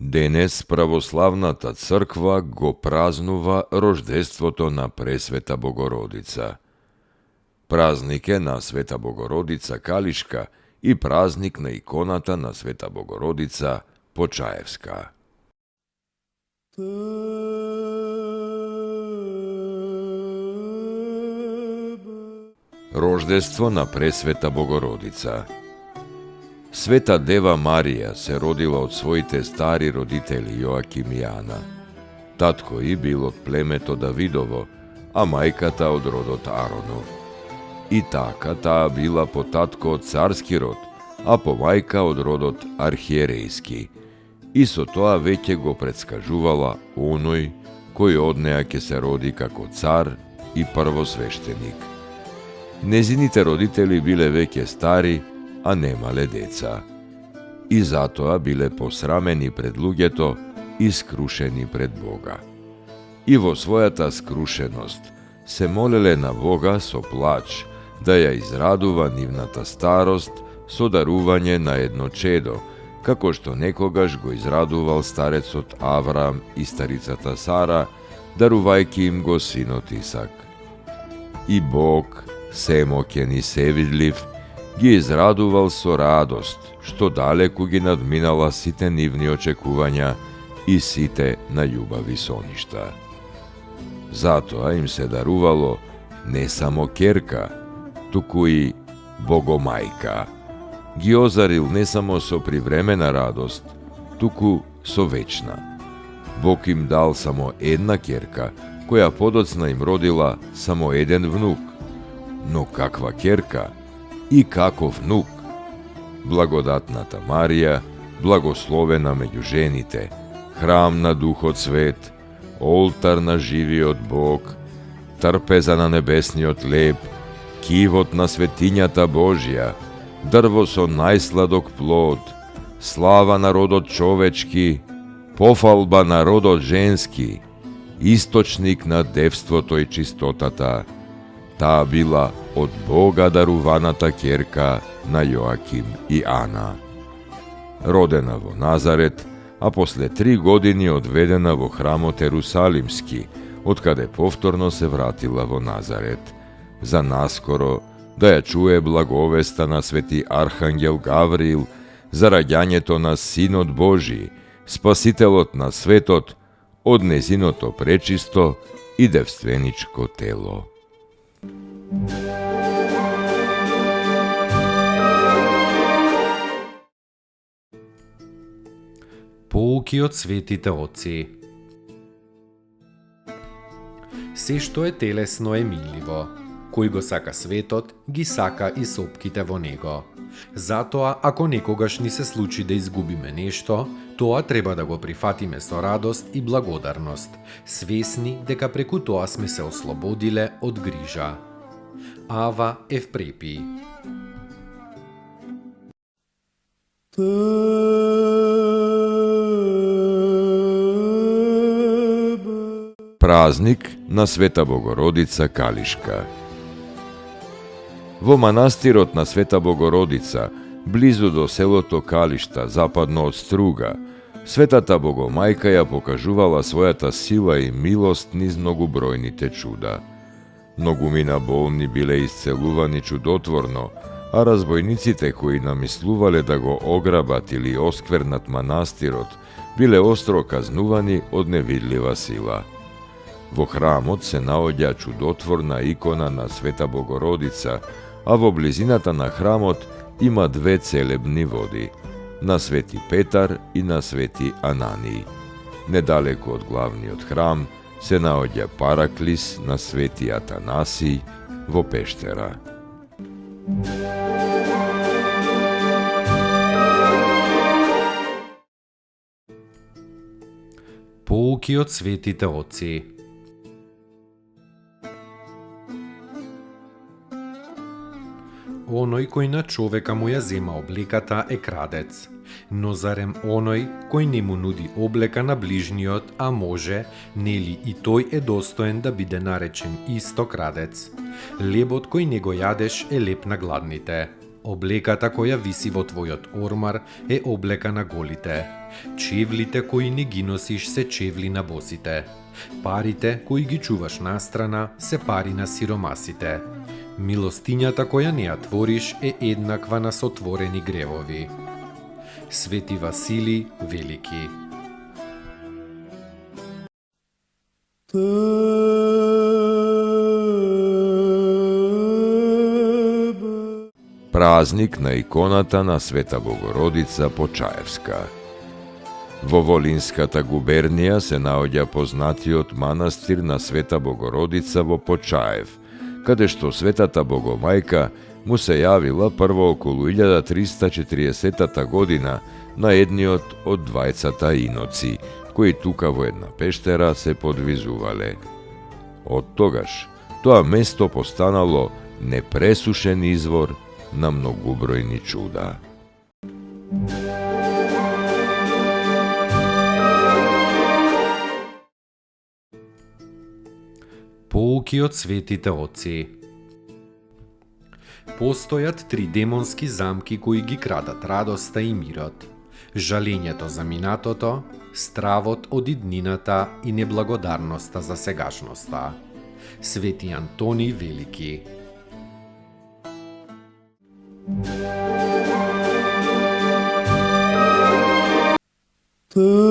Денес православната црква го празнува рождеството на Пресвета Богородица. Празник е на Света Богородица Калишка и празник на иконата на Света Богородица Почаевска. Рождество на Пресвета Богородица. Света Дева Марија се родила од своите стари родители Јоаким и Ана. Татко и бил од племето Давидово, а мајката од родот Аронов. И така таа била по татко од царски род, а по мајка од родот архиерејски. И со тоа веќе го предскажувала оној кој од неа ќе се роди како цар и првосвештеник. Незините родители биле веќе стари, а немале деца. И затоа биле посрамени пред луѓето и скрушени пред Бога. И во својата скрушеност се молеле на Бога со плач да ја израдува нивната старост со дарување на едно чедо, како што некогаш го израдувал старецот Авраам и старицата Сара, дарувајќи им го синот Исак. И Бог, семоќен и севидлив, ги израдувал со радост, што далеку ги надминала сите нивни очекувања и сите најубави соништа. Затоа им се дарувало не само ќерка, туку и Богомајка. Ги озарил не само со привремена радост, туку со вечна. Бог им дал само една ќерка, која подоцна им родила само еден внук. Но каква ќерка и каков внук! Благодатната Марија, благословена меѓу жените, храм на Духот Свет, олтар на живиот Бог, трпеза на небесниот леб, кивот на светињата Божја, дрво со најсладок плод, слава на родот човечки, пофалба на родот женски, источник на девството и чистотата. Таа била од Бога даруваната ќерка на Јоаким и Ана. Родена во Назарет, а после 3 години одведена во храмот Ерусалимски, откаде повторно се вратила во Назарет, за наскоро да ја чуе благовеста на свети Архангел Гавриил за раѓањето на Синот Божи, Спасителот на светот, од незиното пречисто и девственичко тело. Поуки од светите отци. Се што е телесно е миливо. Кој го сака светот, ги сака и сопките во него. Затоа, ако некогаш ни се случи да изгубиме нешто, тоа треба да го прифатиме со радост и благодарност, свесни дека преку тоа сме се ослободиле од грижа. Ава Евпрепи. Празник на Света Богородица Калишка. Во манастирот на Света Богородица, близу до селото Калишта, западно од Струга, Светата Богомајка ја покажувала својата сила и милост низ многобројните чуда. Многумина болни биле исцелувани чудотворно, а разбойниците кои намислувале да го ограбат или осквернат манастирот, биле остро казнувани од невидлива сила. Во храмот се наоѓа чудотворна икона на Света Богородица, а во близината на храмот има 2 целебни води, на Свети Петар и на Свети Ананија. Недалеку од главниот храм се наоѓа параклис на Свети Атанасиј во пештера. Поуки од светите оци. Оној кој на човека му ја зема облеката е крадец. Но зарем оној кој не му нуди облека на ближниот, а може, нели и тој е достоен да биде наречен исто крадец? Лебот кој не го јадеш е леп на гладните. Облеката која виси во твојот ормар е облека на голите. Чевлите кои не ги носиш се чевли на босите. Парите кои ги чуваш настрана се пари на сиромасите. Милостињата која не ја твориш е еднаква на сотворени гревови. Свети Василий Велики. Празник на иконата на Света Богородица Почаевска. Во Волинската губернија се наоѓа познатиот манастир на Света Богородица во Почаев, каде што Светата Богомајка му се јавила прво околу 1340 година на едниот од двајцата иноци, кои тука во една пештера се подвизувале. Од тогаш, тоа место постанало непресушен извор на многубројни чуда. Поуки од светите оци. Постојат 3 демонски замки кои ги крадат радоста и мирот, жалењето за минатото, стравот од иднината и неблагодарноста за сегашноста. Свети Антони Велики. Ты